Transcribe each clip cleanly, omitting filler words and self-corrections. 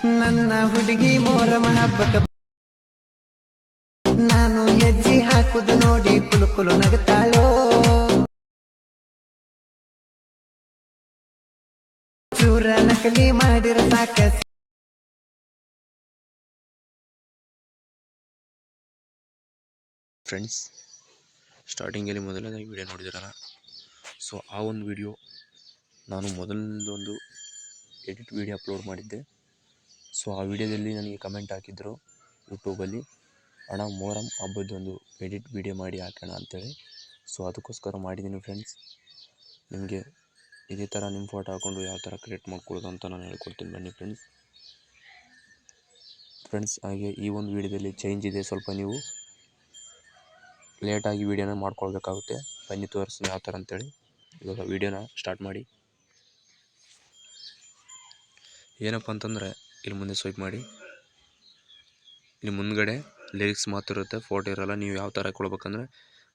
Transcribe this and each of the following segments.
ನನ್ನ ಹುಡುಗಿ ಮೋರಮ ಹಬ್ಬಕ್ಕ ನಾನು ಹೆಜ್ಜೆ ಹಾಕುದು ನೋಡಿ ಕುಲು ಕುಲು ನಗುತ್ತಾಳೋ. ಚೂರ ನಕಲಿ ಮಾಡಿರ ಸಾಕ. ಫ್ರೆಂಡ್ಸ್, ಸ್ಟಾರ್ಟಿಂಗಲ್ಲಿ ಮೊದಲನೇದಾಗಿ ವಿಡಿಯೋ ನೋಡಿದಿರಲ್ಲ, ಸೊ ಆ ಒಂದು ವಿಡಿಯೋ ನಾನು ಮೊದಲದೊಂದು ಎಡಿಟ್ ವಿಡಿಯೋ ಅಪ್ಲೋಡ್ ಮಾಡಿದ್ದೆ. ಸೊ ಆ ವಿಡಿಯೋದಲ್ಲಿ ನನಗೆ ಕಮೆಂಟ್ ಹಾಕಿದ್ರು ಯೂಟ್ಯೂಬಲ್ಲಿ, ಅಣ್ಣ ಮೊಹರಂ ಹಬ್ಬದೊಂದು ಎಡಿಟ್ ವಿಡಿಯೋ ಮಾಡಿ ಹಾಕೋಣ ಅಂತೇಳಿ. ಸೊ ಅದಕ್ಕೋಸ್ಕರ ಮಾಡಿದ್ದೀನಿ ಫ್ರೆಂಡ್ಸ್. ನಿಮಗೆ ಇದೇ ಥರ ನಿಮ್ಮ ಫೋಟೋ ಹಾಕ್ಕೊಂಡು ಯಾವ ಥರ ಕ್ರಿಯೇಟ್ ಮಾಡ್ಕೊಳ್ಳೋದು ಅಂತ ನಾನು ಹೇಳ್ಕೊಡ್ತೀನಿ ಬನ್ನಿ ಫ್ರೆಂಡ್ಸ್. ಹಾಗೆ ಈ ಒಂದು ವಿಡಿಯೋದಲ್ಲಿ ಚೇಂಜ್ ಇದೆ, ಸ್ವಲ್ಪ ನೀವು ಲೇಟಾಗಿ ವೀಡಿಯೋನ ಮಾಡ್ಕೊಳ್ಬೇಕಾಗುತ್ತೆ. ಬನ್ನಿ ತೋರಿಸ್ತೀನಿ ಯಾವ ಥರ ಅಂತೇಳಿ. ಇವಾಗ ವೀಡಿಯೋನ ಸ್ಟಾರ್ಟ್ ಮಾಡಿ. ಏನಪ್ಪ ಅಂತಂದರೆ, ಇಲ್ಲಿ ಮುಂದೆ ಸ್ವೈಪ್ ಮಾಡಿ. ಇಲ್ಲಿ ಮುಂದ್ಗಡೆ ಲಿರಿಕ್ಸ್ ಮಾತ್ರ ಇರುತ್ತೆ, ಫೋಟೋ ಇರೋಲ್ಲ. ನೀವು ಯಾವ ಥರ ಕೊಡ್ಬೇಕಂದ್ರೆ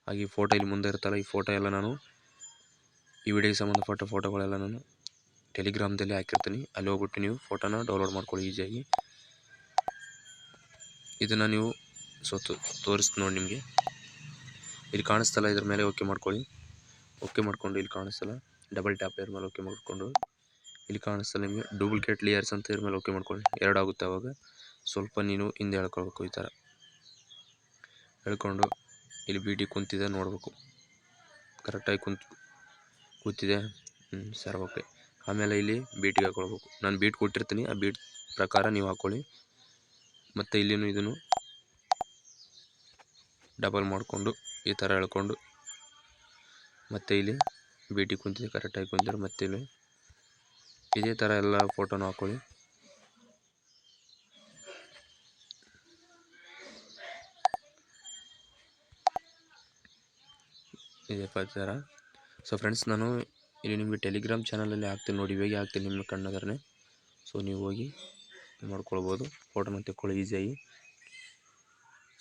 ಹಾಗೆ ಫೋಟೋ ಇಲ್ಲಿ ಮುಂದೆ ಇರುತ್ತಲ್ಲ, ಈ ಫೋಟೋ ಎಲ್ಲ ನಾನು ಈ ವಿಡಿಯೋಗೆ ಸಂಬಂಧಪಟ್ಟ ಫೋಟೋಗಳೆಲ್ಲ ನಾನು ಟೆಲಿಗ್ರಾಮ್ದಲ್ಲಿ ಹಾಕಿರ್ತೀನಿ. ಅಲ್ಲಿ ಹೋಗ್ಬಿಟ್ಟು ನೀವು ಫೋಟೋನ ಡೌನ್ಲೋಡ್ ಮಾಡ್ಕೊಳ್ಳಿ ಈಸಿಯಾಗಿ. ಇದನ್ನು ನೀವು ತೋರಿಸ್ತೀನಿ ನೋಡಿ ನಿಮಗೆ. ಇಲ್ಲಿ ಕಾಣಿಸ್ತಲ್ಲ, ಇದ್ರ ಮೇಲೆ ಓಕೆ ಮಾಡ್ಕೊಳ್ಳಿ. ಓಕೆ ಮಾಡ್ಕೊಂಡು ಇಲ್ಲಿ ಕಾಣಿಸ್ತಲ್ಲ, ಡಬಲ್ ಟ್ಯಾಪ್ ಇದ್ರ ಮೇಲೆ ಓಕೆ ಮಾಡಿಕೊಂಡು ಇಲ್ಲಿ ಕಾಣಿಸ್ತಲ್ಲ ನಿಮಗೆ ಡೂಪ್ಲಿಕೇಟ್ ಲೇಯರ್ಸ್ ಅಂತ ಇದ್ರ ಮೇಲೆ ಓಕೆ ಮಾಡ್ಕೊಳ್ಳಿ. ಎರಡಾಗುತ್ತೆ. ಆವಾಗ ಸ್ವಲ್ಪ ನೀನು ಹಿಂದೆ ಹೇಳ್ಕೊಳ್ಬೇಕು. ಈ ಥರ ಹೇಳ್ಕೊಂಡು ಇಲ್ಲಿ ಬೀಟಿ ಕುಂತಿದೆ ನೋಡಬೇಕು, ಕರೆಕ್ಟಾಗಿ ಕೂತಿದೆ. Sir okay. ಆಮೇಲೆ ಇಲ್ಲಿ ಬೀಟಿಗೆ ಹಾಕ್ಕೊಳ್ಬೇಕು. ನಾನು ಬೀಟ್ ಕೊಟ್ಟಿರ್ತೀನಿ, ಆ ಬೀಟ್ ಪ್ರಕಾರ ನೀವು ಹಾಕ್ಕೊಳ್ಳಿ. ಮತ್ತು ಇಲ್ಲಿನೂ ಇದನ್ನು ಡಬಲ್ ಮಾಡಿಕೊಂಡು ಈ ಥರ ಹೇಳ್ಕೊಂಡು ಮತ್ತೆ ಇಲ್ಲಿ ಬೀಟಿ ಕುಂತಿದೆ, ಕರೆಕ್ಟಾಗಿ ಕುಂತಿದ್ರೆ ಮತ್ತೆ ಇಲ್ಲಿ ಇದೇ ಥರ ಎಲ್ಲ ಫೋಟೋನ ಹಾಕ್ಕೊಳ್ಳಿ. ಇದೇ ಥರ. ಸೊ ಫ್ರೆಂಡ್ಸ್, ನಾನು ಇಲ್ಲಿ ನಿಮಗೆ ಟೆಲಿಗ್ರಾಮ್ ಚಾನಲಲ್ಲಿ ಹಾಕ್ತೀನಿ ನೋಡಿ, ಇವಾಗ ಹಾಕ್ತೀನಿ ನಿಮ್ಮ ಕಣ್ಣದರೇ. ಸೊ ನೀವು ಹೋಗಿ ಮಾಡ್ಕೊಳ್ಬೋದು, ಫೋಟೋನ ತೆಕ್ಕೊಳ್ಳಿ ಈಸಿಯಾಗಿ.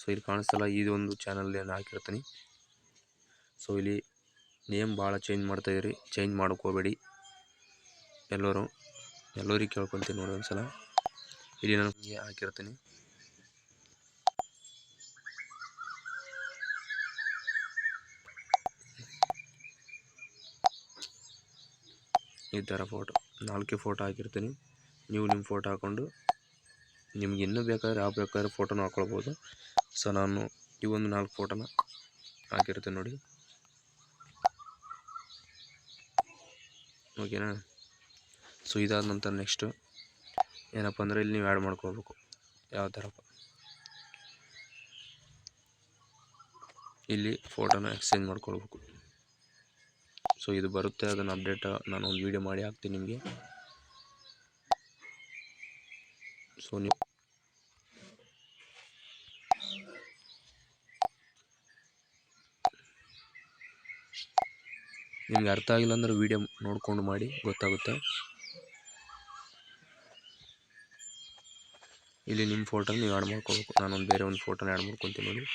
ಸೊ ಇಲ್ಲಿ ಕಾಣಿಸ್ತಲ್ಲ, ಇದೊಂದು ಚಾನಲ್ ನಾನು ಹಾಕಿರ್ತೀನಿ. ಸೊ ಇಲ್ಲಿ ನೇಮ್ ಭಾಳ ಚೇಂಜ್ ಮಾಡ್ತಾಯಿದ್ರಿ, ಚೇಂಜ್ ಮಾಡ್ಕೋಬೇಡಿ. ಎಲ್ಲರಿಗೆ ಕೇಳ್ಕೊತೀನಿ ನೋಡಿ ಒಂದ್ಸಲ. ಇಲ್ಲಿ ನಾನು ನಿಮಗೆ ಹಾಕಿರ್ತೀನಿ. ಈ ಥರ ಫೋಟೋ 4 ಫೋಟೋ ಹಾಕಿರ್ತೀನಿ. ನೀವು ನಿಮ್ಮ ಫೋಟೋ ಹಾಕ್ಕೊಂಡು ನಿಮ್ಗೆ ಇನ್ನೂ ಬೇಕಾದ್ರೆ ಯಾವ ಬೇಕಾದ್ರೆ ಫೋಟೋನ ಹಾಕ್ಕೊಳ್ಬೋದು. ಸೊ ನಾನು ಈ ಒಂದು 4 ಫೋಟೋನ ಹಾಕಿರ್ತೀನಿ ನೋಡಿ, ಓಕೆನಾ. ಸೊ ಇದಾದ ನಂತರ ನೆಕ್ಸ್ಟು ಏನಪ್ಪ ಅಂದರೆ ಇಲ್ಲಿ ನೀವು ಆ್ಯಡ್ ಮಾಡ್ಕೋಬೇಕು. ಯಾವ ಥರಪ್ಪ, ಇಲ್ಲಿ ಫೋಟೋನ ಎಕ್ಸ್ಚೇಂಜ್ ಮಾಡ್ಕೊಳ್ಬೇಕು. ಸೊ ಇದು ಬರುತ್ತೆ, ಅದನ್ನು ಅಪ್ಡೇಟ್ ನಾನು ಒಂದು ವೀಡಿಯೋ ಮಾಡಿ ಹಾಕ್ತೀನಿ ನಿಮಗೆ. ಸೊ ನೀವು ನಿಮ್ಗೆ ಅರ್ಥ ಆಗಿಲ್ಲ ಅಂದ್ರೆ ವೀಡಿಯೋ ನೋಡಿಕೊಂಡು ಮಾಡಿ, ಗೊತ್ತಾಗುತ್ತೆ. ಇಲ್ಲಿ ನಿಮ್ಮ ಫೋಟೋನ ನೀವು ಆ್ಯಡ್ ಮಾಡ್ಕೋಬೇಕು. ನಾನೊಂದು ಬೇರೆ ಒಂದು ಫೋಟೋನ ಆ್ಯಡ್ ಮಾಡ್ಕೊತೀನಿ ನೋಡಿ.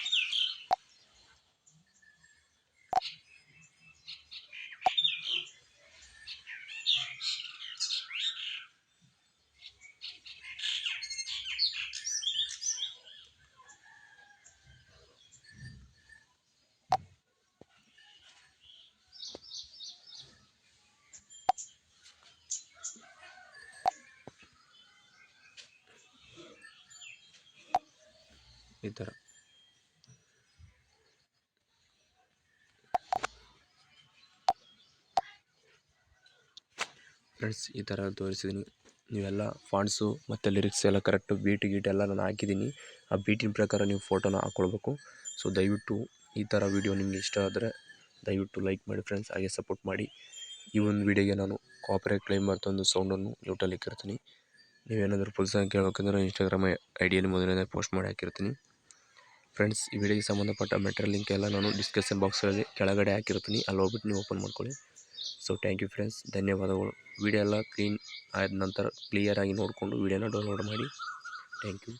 ಈ ಥರ ಫ್ರೆಂಡ್ಸ್, ಈ ಥರ ತೋರಿಸಿದ್ದೀನಿ. ನೀವೆಲ್ಲ ಫಾಂಟ್ಸು ಮತ್ತು ಲಿರಿಕ್ಸ್ ಎಲ್ಲ ಕರೆಕ್ಟು ಬೀಟ್ ಎಲ್ಲ ನಾನು ಹಾಕಿದ್ದೀನಿ. ಆ ಬೀಟಿನ ಪ್ರಕಾರ ನೀವು ಫೋಟೋನ ಹಾಕ್ಕೊಳ್ಬೇಕು. ಸೊ ದಯವಿಟ್ಟು ಈ ಥರ ವೀಡಿಯೋ ನಿಮಗೆ ಇಷ್ಟ ಆದರೆ ದಯವಿಟ್ಟು ಲೈಕ್ ಮಾಡಿ ಫ್ರೆಂಡ್ಸ್, ಹಾಗೆ ಸಪೋರ್ಟ್ ಮಾಡಿ. ಈ ಒಂದು ವೀಡಿಯೋಗೆ ನಾನು ಕಾಪಿರೈಟ್ ಕ್ಲೈಮ್ ಮಾಡ್ತೊಂದು ಸೌಂಡನ್ನು ಮ್ಯೂಟಲ್ಲಿ ಇಕ್ಕಿರ್ತೀನಿ. ನೀವೇನಾದರೂ ಪುಲ್ಸಾಗಿ ಕೇಳಬೇಕಂದ್ರೆ ಇನ್ಸ್ಟಾಗ್ರಾಮ್ ಐಡಿಯಲ್ಲಿ ಮೊದಲನೇ ಪೋಸ್ಟ್ ಮಾಡಿ ಹಾಕಿರ್ತೀನಿ ಫ್ರೆಂಡ್ಸ್. ಈ ವಿಡಿಯೋಗೆ ಸಂಬಂಧಪಟ್ಟ ಮೆಟೀರಿಯಲ್ ಲಿಂಕ್ ಎಲ್ಲ ನಾನು ಡಿಸ್ಕ್ರಿಪ್ಷನ್ ಬಾಕ್ಸಲ್ಲಿ ಕೆಳಗಡೆ ಹಾಕಿರ್ತೀನಿ, ಅಲ್ಲಿ ಹೋಗ್ಬಿಟ್ಟು ನೀವು ಓಪನ್ ಮಾಡ್ಕೊಳ್ಳಿ. ಸೊ ಥ್ಯಾಂಕ್ ಯು ಫ್ರೆಂಡ್ಸ್, ಧನ್ಯವಾದಗಳು. ವಿಡಿಯೋ ಎಲ್ಲ ಕ್ಲೀನ್ ಆದ ನಂತರ ಕ್ಲಿಯರಾಗಿ ನೋಡಿಕೊಂಡು ವಿಡಿಯೋನ ಡೌನ್ಲೋಡ್ ಮಾಡಿ. Thank you.